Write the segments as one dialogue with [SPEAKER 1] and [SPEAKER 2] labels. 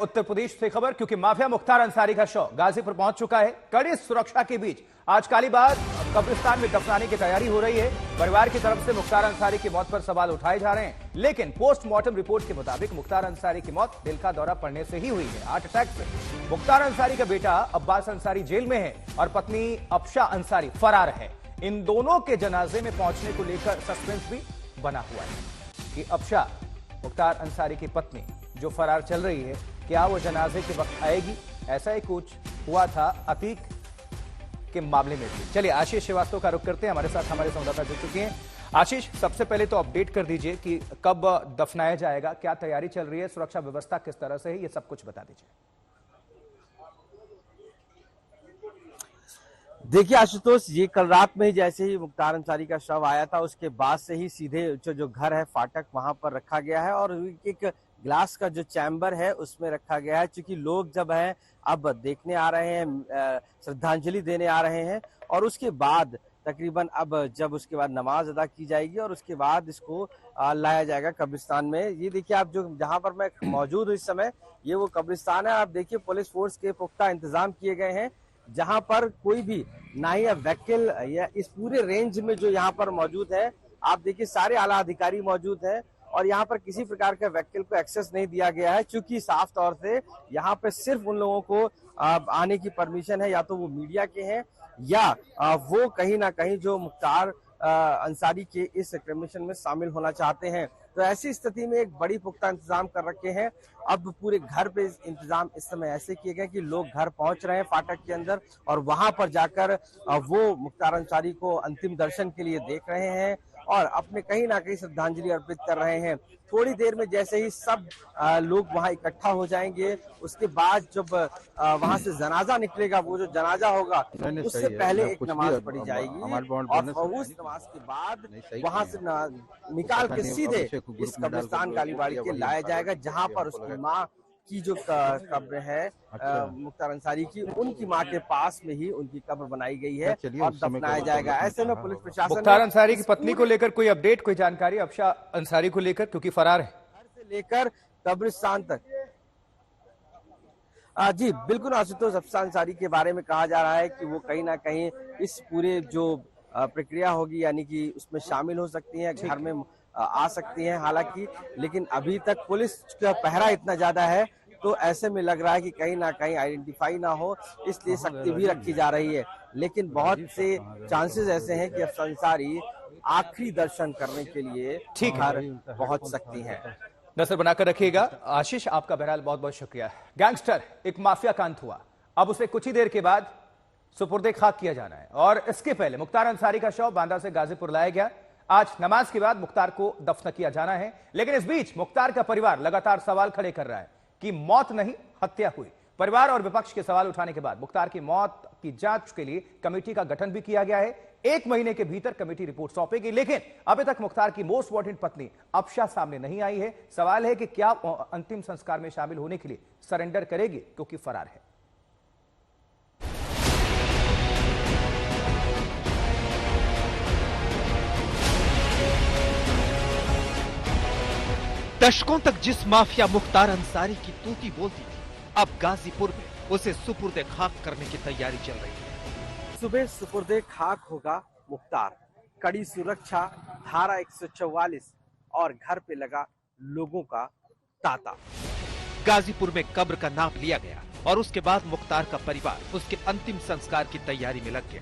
[SPEAKER 1] उत्तर प्रदेश से खबर, क्योंकि माफिया मुख्तार अंसारी का शव गाजीपुर पहुंच चुका है। कड़ी सुरक्षा के बीच आज कालीबाग कब्रिस्तान में दफनाने की तैयारी हो रही है। परिवार की तरफ से मुख्तार अंसारी की मौत पर सवाल उठाए जा रहे हैं, लेकिन पोस्टमार्टम रिपोर्ट के मुताबिक मुख्तार अंसारी की मौत दिल का दौरा पड़ने से ही हुई है, हार्ट अटैक से। मुख्तार अंसारी का बेटा अब्बास अंसारी जेल में है और पत्नी अफशा अंसारी फरार है। इन दोनों के जनाजे में पहुंचने को लेकर सस्पेंस भी बना हुआ है कि अफशा मुख्तार अंसारी की पत्नी जो फरार चल रही है, क्या वो जनाजे के वक्त आएगी? ऐसा ही कुछ हुआ था अतीक के मामले में भी। चलिए आशीष श्रीवास्तव का रुख करते हैं, हमारे साथ हमारे संवाददाता जुड़ चुके हैं। आशीष, सबसे पहले तो अपडेट कर दीजिए कि कब दफनाया जाएगा, क्या तैयारी चल रही है, सुरक्षा व्यवस्था किस तरह से है, ये सब कुछ बता दीजिए।
[SPEAKER 2] देखिए आशुतोष, ये कल रात में ही जैसे ही मुख्तार अंसारी का शव आया था, उसके बाद से ही सीधे जो घर है फाटक, वहां पर रखा गया है और एक ग्लास का जो चैम्बर है उसमें रखा गया है, क्योंकि लोग जब हैं अब देखने आ रहे हैं, श्रद्धांजलि देने आ रहे हैं और उसके बाद तकरीबन अब जब उसके बाद नमाज अदा की जाएगी और उसके बाद इसको लाया जाएगा कब्रिस्तान में। ये देखिए आप जो जहां पर मैं मौजूद हूँ इस समय, ये वो कब्रिस्तान है। आप देखिए पुलिस फोर्स के पुख्ता इंतजाम किए गए हैं, जहां पर कोई भी ना ही व्हीकल या इस पूरे रेंज में जो यहाँ पर मौजूद है, आप देखिए सारे आला अधिकारी मौजूद हैं और यहाँ पर किसी प्रकार का व्हीकल को एक्सेस नहीं दिया गया है, क्योंकि साफ तौर से यहाँ पे सिर्फ उन लोगों को आने की परमिशन है, या तो वो मीडिया के हैं या वो कहीं ना कहीं जो मुख्तार अंसारी के इस क्रिमिनेशन में शामिल होना चाहते हैं। तो ऐसी स्थिति में एक बड़ी पुख्ता इंतजाम कर रखे हैं। अब पूरे घर पे इंतजाम इस समय ऐसे किए गए कि लोग घर पहुंच रहे हैं फाटक के अंदर और वहां पर जाकर वो मुख्तार अंसारी को अंतिम दर्शन के लिए देख रहे हैं और अपने कहीं ना कहीं श्रद्धांजलि अर्पित कर रहे हैं। थोड़ी देर में जैसे ही सब लोग वहां इकट्ठा हो जाएंगे, उसके बाद जब वहां से जनाजा निकलेगा, वो जो जनाजा होगा उससे पहले एक नमाज पढ़ी जाएगी और उस नमाज के बाद वहां से निकाल के सीधे इस कब्रिस्तान कालीबाड़ी के लाया जाएगा, जहां पर उसकी माँ की जो कब्र है मुख्तार अंसारी की, उनकी मां के पास में ही उनकी कब्र बनाई गई है और दफनाया जाएगा। ऐसे में पुलिस प्रशासन
[SPEAKER 1] मुख्तार अंसारी की पत्नी को लेकर कोई अपडेट, कोई जानकारी अफशा अंसारी को लेकर, क्योंकि फरार है,
[SPEAKER 2] घर से लेकर कब्रिस्तान तक? जी बिल्कुल आशुतोष, अफशा अंसारी के बारे में कहा जा रहा है कि वो कहीं ना कहीं इस पूरे जो प्रक्रिया होगी यानी कि उसमें शामिल हो सकती है, घर में आ सकती हैं हालांकि, लेकिन अभी तक पुलिस का पहरा इतना ज्यादा है तो ऐसे में लग रहा है कि कहीं ना कहीं आइडेंटिफाई ना हो, इसलिए सख्ती भी रखी जा रही है। लेकिन बहुत से चांसेस ऐसे हैं कि अफशा अंसारी आखिरी दर्शन करने के लिए घर पहुंच सकती हैं।
[SPEAKER 1] नजर बनाकर रखिएगा। आशीष, आपका बहरहाल बहुत बहुत शुक्रिया। गैंगस्टर एक माफिया का अंत हुआ, अब उसे कुछ ही देर के बाद सुपुर्दे खाक किया जाना है और इसके पहले मुख्तार अंसारी का शव बांदा से गाजीपुर लाया गया। आज नमाज के बाद मुख्तार को दफन किया जाना है, लेकिन इस बीच मुख्तार का परिवार लगातार सवाल खड़े कर रहा है कि मौत नहीं हत्या हुई। परिवार और विपक्ष के सवाल उठाने के बाद मुख्तार की मौत की जांच के लिए कमेटी का गठन भी किया गया है। 1 महीने के भीतर कमेटी रिपोर्ट सौंपेगी, लेकिन अभी तक मुख्तार की मोस्ट वांटेड पत्नी अफशा सामने नहीं आई है। सवाल है कि क्या अंतिम संस्कार में शामिल होने के लिए सरेंडर करेगी, क्योंकि फरार है।
[SPEAKER 3] दशकों तक जिस माफिया मुख्तार अंसारी की तूती बोलती थी, अब गाजीपुर में उसे सुपुर्दे खाक करने की तैयारी चल रही है।
[SPEAKER 2] सुबह सुपुर्दे खाक होगा मुख्तार, कड़ी सुरक्षा, धारा 144 और घर पे लगा लोगों का तांता।
[SPEAKER 3] गाजीपुर में कब्र का नाप लिया गया और उसके बाद मुख्तार का परिवार उसके अंतिम संस्कार की तैयारी में लग गया।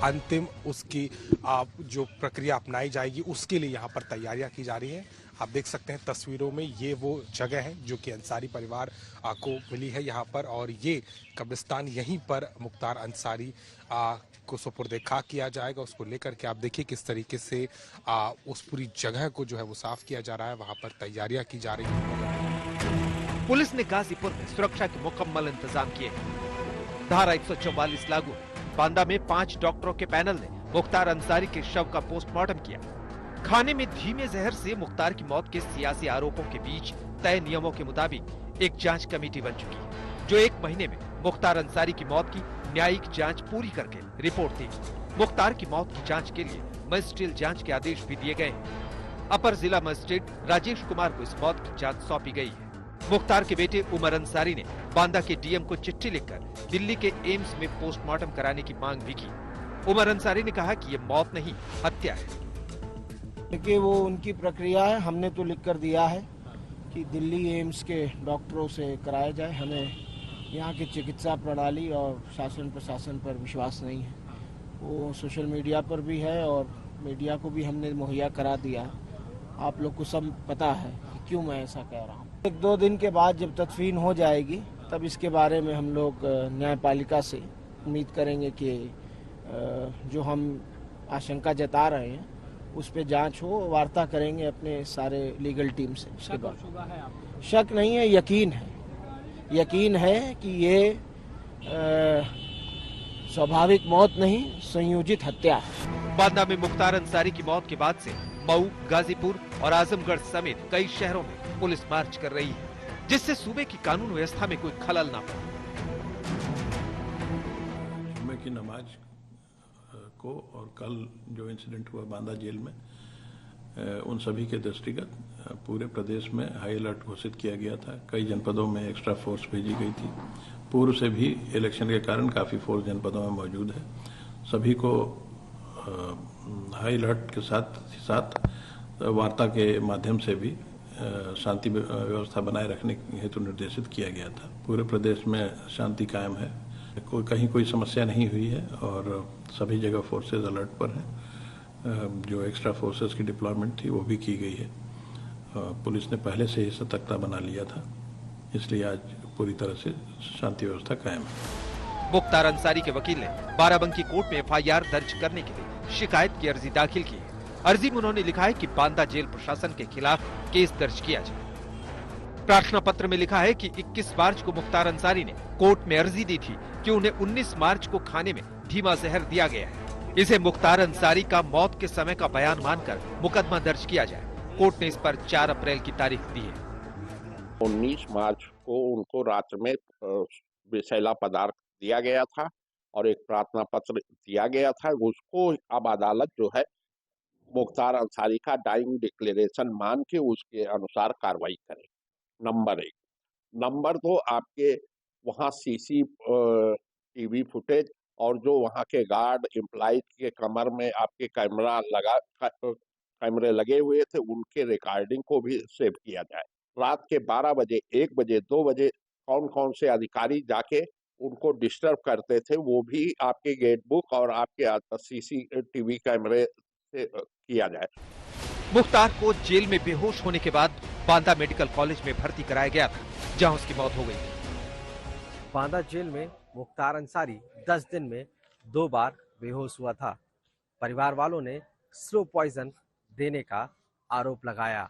[SPEAKER 4] अंतिम उसकी जो प्रक्रिया अपनाई जाएगी उसके लिए यहाँ पर तैयारियां की जा रही हैं। आप देख सकते हैं तस्वीरों में, ये वो जगह है जो कि अंसारी परिवार को मिली है यहाँ पर, और ये कब्रिस्तान यहीं पर मुख्तार अंसारी को सुपुर्दे खाक किया जाएगा। उसको लेकर के आप देखिए किस तरीके से उस पूरी जगह को जो है वो साफ किया जा रहा है, वहाँ पर तैयारियां की जा रही है।
[SPEAKER 3] पुलिस ने गाजीपुर में सुरक्षा के मुकम्मल इंतजाम किए। धारा 144 लागू। बांदा में 5 डॉक्टरों के पैनल ने मुख्तार अंसारी के शव का पोस्टमार्टम किया। खाने में धीमे जहर से मुख्तार की मौत के सियासी आरोपों के बीच तय नियमों के मुताबिक एक जांच कमेटी बन चुकी है, जो 1 महीने में मुख्तार अंसारी की मौत की न्यायिक जांच पूरी करके रिपोर्ट देगी। मुख्तार की मौत की जांच के लिए मजिस्ट्रियल जांच के आदेश भी दिए गए हैं। अपर जिला मजिस्ट्रेट राजेश कुमार को इस मौत की जांच सौंपी गई है। मुख्तार के बेटे उमर अंसारी ने बांदा के डीएम को चिट्ठी लिखकर दिल्ली के एम्स में पोस्टमार्टम कराने की मांग भी की। उमर अंसारी ने कहा कि ये मौत नहीं, हत्या है।
[SPEAKER 5] देखिए, वो उनकी प्रक्रिया है। हमने तो लिख कर दिया है कि दिल्ली एम्स के डॉक्टरों से कराया जाए। हमें यहाँ की चिकित्सा प्रणाली और शासन प्रशासन पर विश्वास नहीं है। वो सोशल मीडिया पर भी है और मीडिया को भी हमने मुहैया करा दिया। आप लोग को सब पता है कि क्यों मैं ऐसा कह रहा हूँ। 1-2 दिन के बाद जब तदफीन हो जाएगी तब इसके बारे में हम लोग न्यायपालिका से उम्मीद करेंगे कि जो हम आशंका जता रहे हैं उस पे जांच हो। वार्ता करेंगे अपने सारे लीगल टीम से। उसके बाद शक नहीं है, यकीन है। यकीन है कि ये स्वाभाविक मौत नहीं, संयोजित हत्या है।
[SPEAKER 3] बांदा में मुख्तार अंसारी की मौत के बाद से मऊ, गाजीपुर और आजमगढ़ समेत कई शहरों में पुलिस मार्च कर रही है, जिससे सूबे की कानून व्यवस्था में कोई खलल न पड़े।
[SPEAKER 6] जुम्मे की नमाज को और कल जो इंसिडेंट हुआ बांदा जेल में, उन सभी के दृष्टिगत पूरे प्रदेश में हाई अलर्ट घोषित किया गया था। कई जनपदों में एक्स्ट्रा फोर्स भेजी गई थी। पूर्व से भी इलेक्शन के कारण काफी फोर्स जनपदों में मौजूद है। सभी को हाई अलर्ट के साथ वार्ता के माध्यम से भी शांति व्यवस्था बनाए रखने हेतु निर्देशित किया गया था। पूरे प्रदेश में शांति कायम है, कहीं कोई समस्या नहीं हुई है और सभी जगह फोर्सेज अलर्ट पर हैं। जो एक्स्ट्रा फोर्सेज की डिप्लॉयमेंट थी वो भी की गई है। पुलिस ने पहले से ही सतर्कता बना लिया था, इसलिए आज पूरी तरह से शांति व्यवस्था कायम है।
[SPEAKER 3] मुख्तार अंसारी के वकील ने बाराबंकी कोर्ट में एफआईआर दर्ज करने के लिए शिकायत की अर्जी दाखिल की है। अर्जी में उन्होंने लिखा है कि बांदा जेल प्रशासन के खिलाफ केस दर्ज किया जाए। प्रार्थना पत्र में लिखा है कि 21 मार्च को मुख्तार अंसारी ने कोर्ट में अर्जी दी थी कि उन्हें 19 मार्च को खाने में धीमा जहर दिया गया है। इसे मुख्तार अंसारी का मौत के समय का बयान मानकर मुकदमा दर्ज किया जाए। कोर्ट ने इस पर 4 अप्रैल की तारीख दी है।
[SPEAKER 7] 19 मार्च को उनको रात में विषैला पदार्थ दिया गया था और एक प्रार्थना पत्र दिया गया था। उसको अब अदालत जो है मुख्तार अंसारी का डाइंग डिक्लेरेशन मान के उसके अनुसार कार्रवाई करे। नंबर 1। नंबर 2, आपके वहाँ CCTV फुटेज और जो वहाँ के गार्ड एम्प्लॉय के कमर में आपके कैमरे लगे हुए थे, उनके रिकॉर्डिंग को भी सेव किया जाए। रात के 12 बजे, 1 बजे, 2 बजे कौन कौन से अधिकारी जाके उनको डिस्टर्ब करते थे वो भी आपके गेट बुक और आपके CCTV कैमरे से किया जाए।
[SPEAKER 3] मुख्तार को जेल में बेहोश होने के बाद बांदा मेडिकल कॉलेज में भर्ती कराया गया था, जहां उसकी मौत हो गई थी।
[SPEAKER 2] बांदा जेल में मुख्तार अंसारी 10 दिन में 2 बार बेहोश हुआ था। परिवार वालों ने स्लो पॉइजन देने का आरोप लगाया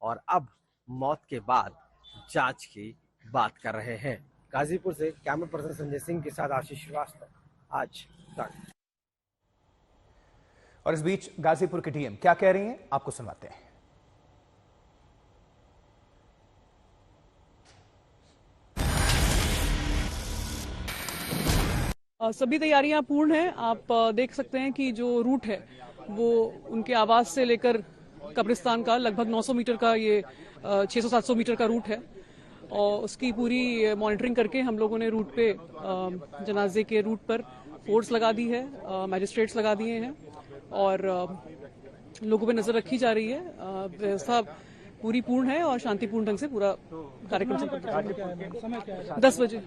[SPEAKER 2] और अब मौत के बाद जांच की बात कर रहे हैं। गाजीपुर से कैमरा पर्सन संजय सिंह के साथ आशीष श्रीवास्तव, आज तक।
[SPEAKER 1] और इस बीच गाजीपुर के डीएम क्या कह रही हैं, आपको सुनवाते हैं।
[SPEAKER 8] सभी तैयारियां पूर्ण हैं। आप देख सकते हैं कि जो रूट है वो उनके आवास से लेकर कब्रिस्तान का लगभग 900 मीटर का, ये 600-700 मीटर का रूट है और उसकी पूरी मॉनिटरिंग करके हम लोगों ने रूट पे जनाजे के रूट पर फोर्स लगा दी है, मैजिस्ट्रेट्स लगा दिए हैं और लोगों पे नजर रखी जा रही है। व्यवस्था पूरी पूर्ण है और शांतिपूर्ण ढंग से पूरा कार्यक्रम 10 बजे।